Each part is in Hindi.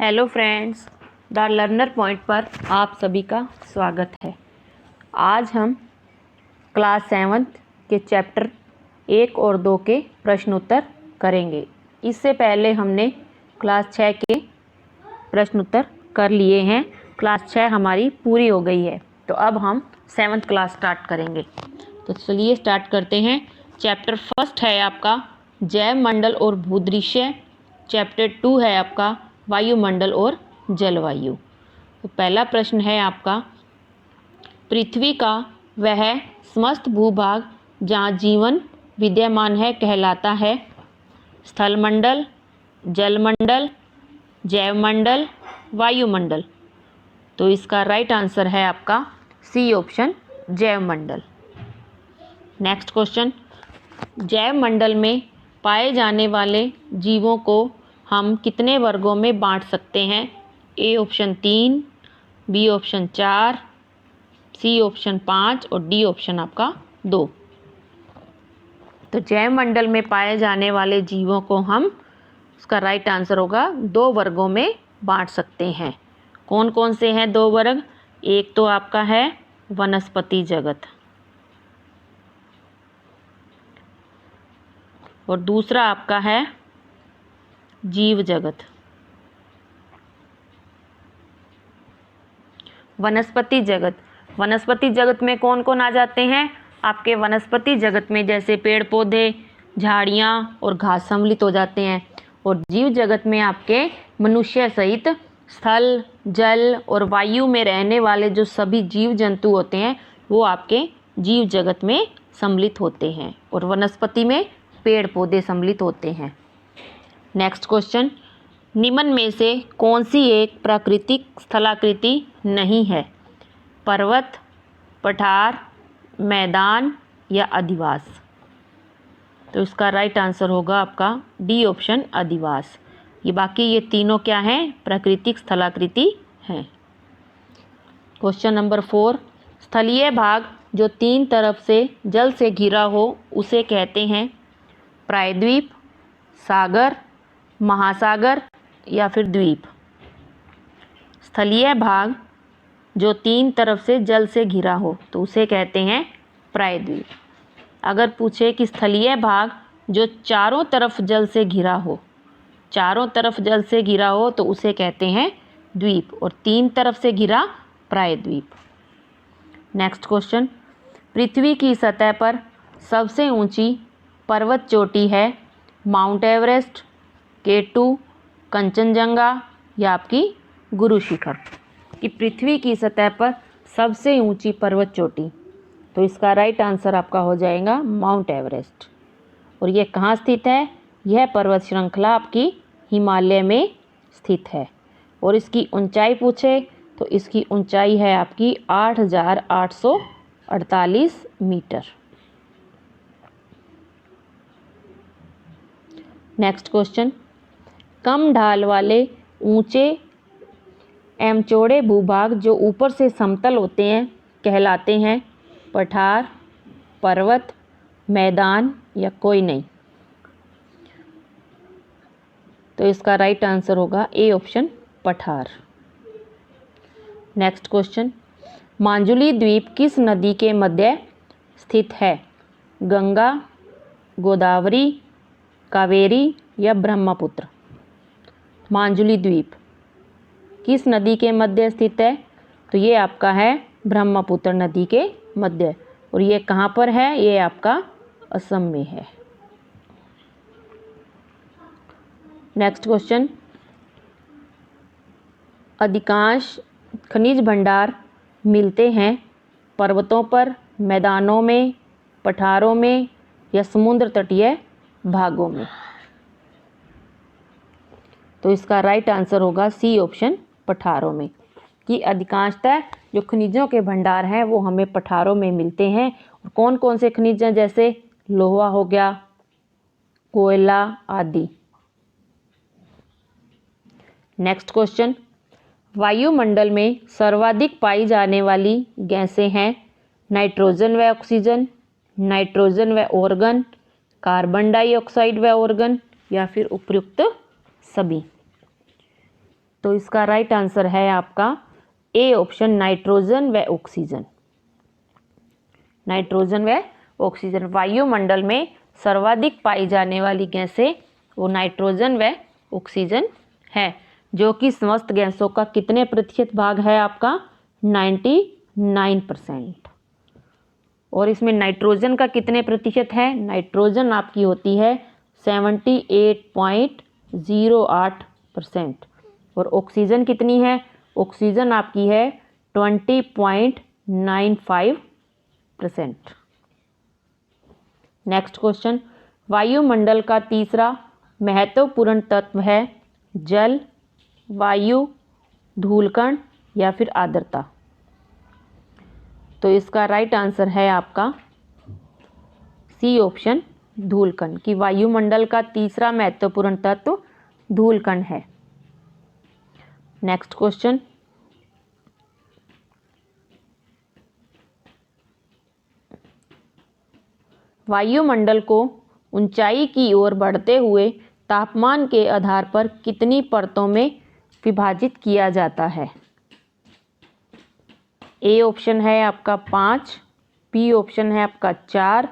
Hello friends, the learner point पर आप सभी का स्वागत है। आज हम क्लास 7 के चैप्टर 1 और 2 के प्रश्नोत्तर करेंगे। इससे पहले हमने क्लास 6 के प्रश्नोत्तर कर लिए हैं। क्लास 6 हमारी पूरी हो गई है, तो अब हम 7th क्लास स्टार्ट करेंगे। तो चलिए स्टार्ट करते हैं। चैप्टर फर्स्ट है आपका जैव मंडल और भूदृश्य। चैप्टर 2 है आपका वायुमंडल और जलवायु। तो पहला प्रश्न है आपका, पृथ्वी का वह समस्त भूभाग जहाँ जीवन विद्यमान है कहलाता है स्थलमंडल, जलमंडल, जैवमंडल, वायुमंडल। तो इसका राइट आंसर है आपका सी ऑप्शन, जैवमंडल। नेक्स्ट क्वेश्चन, जैवमंडल में पाए जाने वाले जीवों को हम कितने वर्गों में बांट सकते हैं? A option 3, B option 4, C option 5 और डी ऑप्शन आपका 2। तो जैवमंडल में पाए जाने वाले जीवों को हम, उसका राइट आंसर होगा 2 वर्गों में बांट सकते हैं। कौन कौन से हैं 2 वर्ग? एक तो आपका है वनस्पति जगत और दूसरा आपका है जीव जगत। वनस्पति जगत में कौन कौन आ जाते हैं? आपके वनस्पति जगत में जैसे पेड़ पौधे, झाड़ियाँ और घास सम्मिलित हो जाते हैं। और जीव जगत में आपके मनुष्य सहित स्थल, जल और वायु में रहने वाले जो सभी जीव जंतु होते हैं वो आपके जीव जगत में सम्मिलित होते हैं। और वनस्पति में पेड़ पौधे सम्मिलित होते हैं। नेक्स्ट क्वेश्चन, निम्न में से कौन सी एक प्राकृतिक स्थलाकृति नहीं है? पर्वत, पठार, मैदान या अधिवास। तो इसका राइट आंसर होगा आपका डी ऑप्शन, अधिवास। ये तीनों क्या हैं? प्राकृतिक स्थलाकृति हैं। क्वेश्चन नंबर 4, स्थलीय भाग जो 3 तरफ से जल से घिरा हो उसे कहते हैं प्रायद्वीप, सागर, महासागर या फिर द्वीप। स्थलीय भाग जो 3 तरफ से जल से घिरा हो तो उसे कहते हैं प्रायद्वीप। अगर पूछे कि स्थलीय भाग जो चारों तरफ जल से घिरा हो, तो उसे कहते हैं द्वीप, और 3 तरफ से घिरा प्रायद्वीप। नेक्स्ट क्वेश्चन, पृथ्वी की सतह पर सबसे ऊंची पर्वत चोटी है माउंट एवरेस्ट, K2, कंचनजंगा या आपकी गुरु शिखर। कि पृथ्वी की सतह पर सबसे ऊंची पर्वत चोटी, तो इसका राइट आंसर आपका हो जाएगा माउंट एवरेस्ट। और ये कहाँ स्थित है? यह पर्वत श्रृंखला आपकी हिमालय में स्थित है। और इसकी ऊंचाई पूछे तो इसकी ऊंचाई है आपकी 8,848 मीटर। नेक्स्ट क्वेश्चन, कम ढाल वाले ऊंचे एवं चौड़े भूभाग जो ऊपर से समतल होते हैं कहलाते हैं पठार, पर्वत, मैदान या कोई नहीं। तो इसका राइट आंसर होगा ए ऑप्शन, पठार। नेक्स्ट क्वेश्चन, माजुली द्वीप किस नदी के मध्य स्थित है? गंगा, गोदावरी, कावेरी या ब्रह्मपुत्र। माजुली द्वीप किस नदी के मध्य स्थित है? तो ये आपका है ब्रह्मपुत्र नदी के मध्य। और ये कहाँ पर है? ये आपका असम में है। नेक्स्ट क्वेश्चन, अधिकांश खनिज भंडार मिलते हैं पर्वतों पर, मैदानों में, पठारों में या समुद्र तटीय भागों में। तो इसका राइट आंसर होगा सी ऑप्शन, पठारों में। कि अधिकांशतः जो खनिजों के भंडार हैं वो हमें पठारों में मिलते हैं। और कौन कौन से खनिज हैं? जैसे लोहा हो गया, कोयला आदि। नेक्स्ट क्वेश्चन, वायुमंडल में सर्वाधिक पाई जाने वाली गैसें हैं नाइट्रोजन व ऑक्सीजन, नाइट्रोजन व ऑर्गन, कार्बन डाइऑक्साइड व ऑर्गन या फिर उपयुक्त सभी। तो इसका राइट आंसर है आपका ए ऑप्शन, नाइट्रोजन व ऑक्सीजन। नाइट्रोजन व ऑक्सीजन। वायुमंडल में सर्वाधिक पाई जाने वाली गैसें वो नाइट्रोजन व ऑक्सीजन है, जो कि समस्त गैसों का कितने प्रतिशत भाग है आपका 99%। और इसमें नाइट्रोजन का कितने प्रतिशत है? नाइट्रोजन आपकी होती है 78.08% और ऑक्सीजन कितनी है? ऑक्सीजन आपकी है 20.95%। नेक्स्ट क्वेश्चन, वायुमंडल का तीसरा महत्वपूर्ण तत्व है जल, वायु, धूलकण या फिर आर्द्रता। तो इसका राइट आंसर है आपका सी ऑप्शन, धूलकण, कि वायुमंडल का तीसरा महत्वपूर्ण तत्व धूलकण है। नेक्स्ट क्वेश्चन, वायुमंडल को ऊंचाई की ओर बढ़ते हुए तापमान के आधार पर कितनी परतों में विभाजित किया जाता है? ए ऑप्शन है आपका 5, बी ऑप्शन है आपका 4,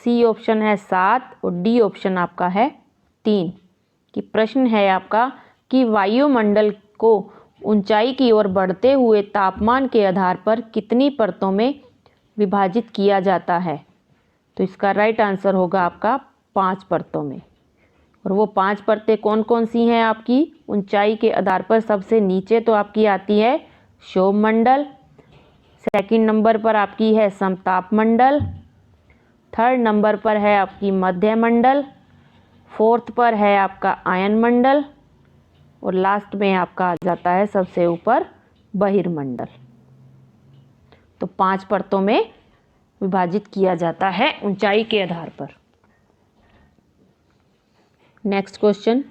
सी ऑप्शन है 7 और डी ऑप्शन आपका है 3। कि प्रश्न है आपका कि वायुमंडल को ऊंचाई की ओर बढ़ते हुए तापमान के आधार पर कितनी परतों में विभाजित किया जाता है? तो इसका राइट आंसर होगा आपका 5 परतों में। और वो 5 परतें कौन कौन सी हैं आपकी ऊंचाई के आधार पर? सबसे नीचे तो आपकी आती है क्षोभमंडल, सेकंड नंबर पर आपकी है समताप मंडल, थर्ड नंबर पर है आपकी मध्य मंडल, फोर्थ पर है आपका आयन मंडल और लास्ट में आपका आ जाता है सबसे ऊपर बहिर्मंडल। तो 5 परतों में विभाजित किया जाता है ऊंचाई के आधार पर। नेक्स्ट क्वेश्चन,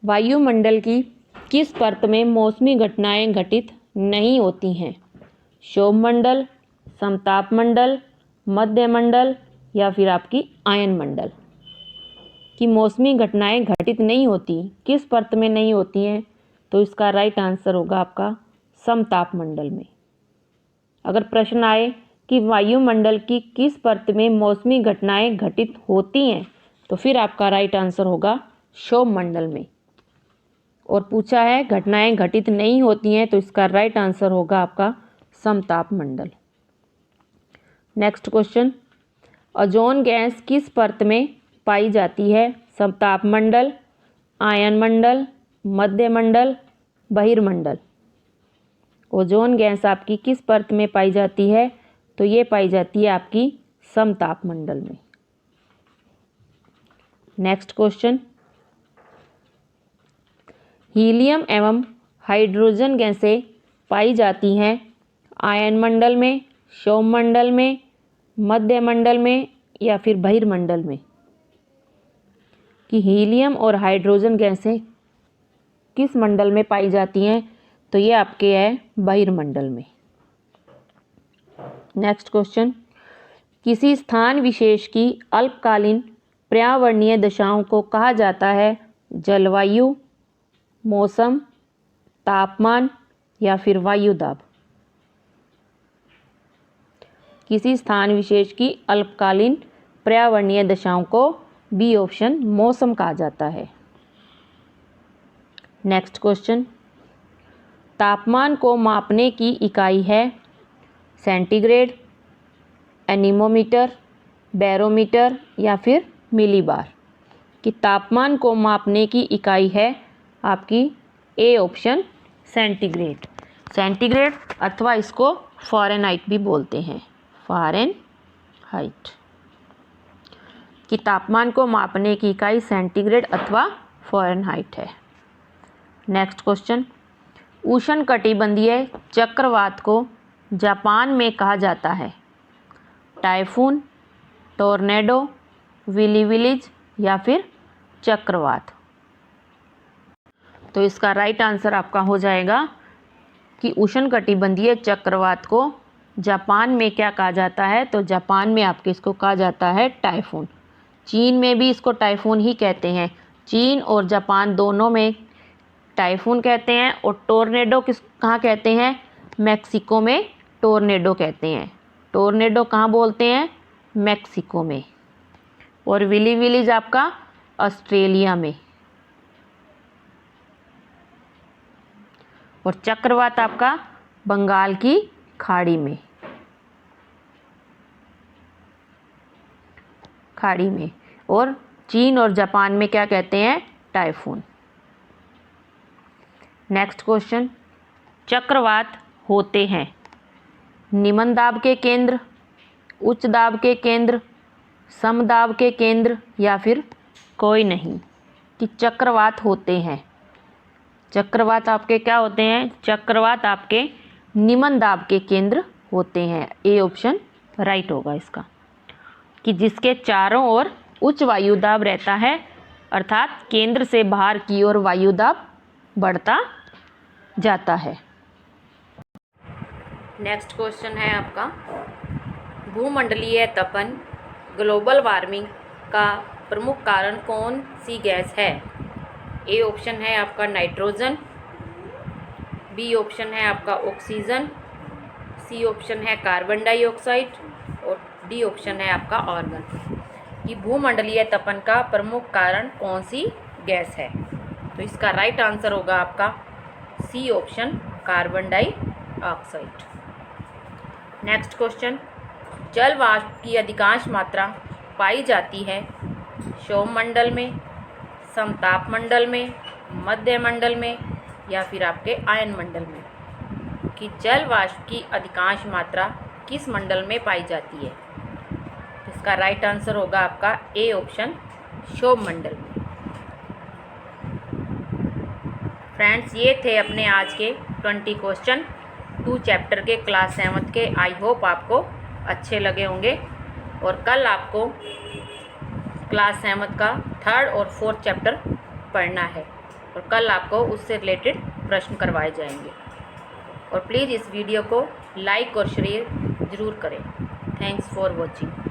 वायुमंडल की किस परत में मौसमी घटनाएं घटित नहीं होती हैं? क्षोभमंडल, समताप मंडल, मध्य मंडल या फिर आपकी आयन मंडल। कि मौसमी घटनाएं घटित नहीं होती, किस परत में नहीं होती हैं? तो इसका राइट आंसर होगा आपका समताप मंडल में। अगर प्रश्न आए कि वायुमंडल की किस परत में मौसमी घटनाएं घटित होती हैं, तो फिर आपका राइट आंसर होगा क्षोभमंडल में। और पूछा है घटनाएं घटित नहीं होती हैं, तो इसका राइट आंसर होगा आपका समताप मंडल। नेक्स्ट क्वेश्चन, ओजोन गैस किस परत में पाई जाती है? समताप मंडल, आयन मंडल, मध्य मंडल, बहिर्मंडल। ओजोन गैस आपकी किस परत में पाई जाती है? तो ये पाई जाती है आपकी समताप मंडल में। नेक्स्ट क्वेश्चन, हीलियम एवं हाइड्रोजन गैसें पाई जाती हैं आयन मंडल में, क्षोभमंडल में, मध्य मंडल में या फिर बहिर्मंडल में। कि हीलियम और हाइड्रोजन गैसें किस मंडल में पाई जाती हैं? तो ये आपके है बहिर्मंडल में। नेक्स्ट क्वेश्चन, किसी स्थान विशेष की अल्पकालीन पर्यावरणीय दशाओं को कहा जाता है जलवायु, मौसम, तापमान या फिर वायु दाब। किसी स्थान विशेष की अल्पकालीन पर्यावरणीय दशाओं को बी ऑप्शन मौसम कहा जाता है। नेक्स्ट क्वेश्चन, तापमान को मापने की इकाई है सेंटीग्रेड, एनीमोमीटर, बैरोमीटर या फिर मिलीबार। कि तापमान को मापने की इकाई है आपकी ए ऑप्शन सेंटीग्रेड। सेंटीग्रेड अथवा इसको फ़ारेनहाइट भी बोलते हैं, फ़ारेनहाइट। कि तापमान को मापने की इकाई सेंटीग्रेड अथवा फ़ारेनहाइट है। नेक्स्ट क्वेश्चन, उष्णकटिबंधीय चक्रवात को जापान में कहा जाता है टाइफून, टोर्नेडो, विली विलीज या फिर चक्रवात। तो इसका राइट आंसर आपका हो जाएगा कि उष्णकटिबंधीय चक्रवात को जापान में क्या कहा जाता है? तो जापान में आपके इसको कहा जाता है टाइफून। चीन में भी इसको टाइफून ही कहते हैं। चीन और जापान दोनों में टाइफून कहते हैं। और टोर्नेडो कहाँ कहते हैं? मैक्सिको में टोर्नेडो कहते हैं। टोर्नेडो कहाँ बोलते हैं? मैक्सिको में। और विली विलीज आपका ऑस्ट्रेलिया में। और चक्रवात आपका बंगाल की खाड़ी में। और चीन और जापान में क्या कहते हैं? टाइफून। नेक्स्ट क्वेश्चन, चक्रवात होते हैं निम्न दाब के केंद्र, उच्च दाब के केंद्र, समदाब के केंद्र या फिर कोई नहीं। कि चक्रवात होते हैं, चक्रवात आपके क्या होते हैं? चक्रवात आपके निम्न दाब के केंद्र होते हैं। ए ऑप्शन राइट होगा इसका। कि जिसके चारों ओर उच्च वायुदाब रहता है, अर्थात केंद्र से बाहर की ओर वायुदाब बढ़ता जाता है। नेक्स्ट क्वेश्चन है आपका, भूमंडलीय तपन ग्लोबल वार्मिंग का प्रमुख कारण कौन सी गैस है? ए ऑप्शन है आपका नाइट्रोजन, बी ऑप्शन है आपका ऑक्सीजन, सी ऑप्शन है कार्बन डाइऑक्साइड और डी ऑप्शन है आपका आर्गन। कि भूमंडलीय तपन का प्रमुख कारण कौन सी गैस है? तो इसका राइट आंसर होगा आपका C option carbon dioxide. Next question, जल वाष्प की अधिकांश मात्रा पाई जाती है सौममंडल में, समताप मंडल में, मध्य मंडल में या फिर आपके आयन मंडल में। कि जल वाष्प की अधिकांश मात्रा किस मंडल में पाई जाती है? इसका राइट आंसर होगा आपका ए ऑप्शन सौममंडल में। फ्रेंड्स, ये थे अपने आज के 20 क्वेश्चन 2 चैप्टर के क्लास 7 के। आई होप आपको अच्छे लगे होंगे। और कल आपको क्लास 7 का 3rd और 4th चैप्टर पढ़ना है और कल आपको उससे रिलेटेड प्रश्न करवाए जाएंगे। और प्लीज़ इस वीडियो को लाइक और शेयर ज़रूर करें। Thanks for watching.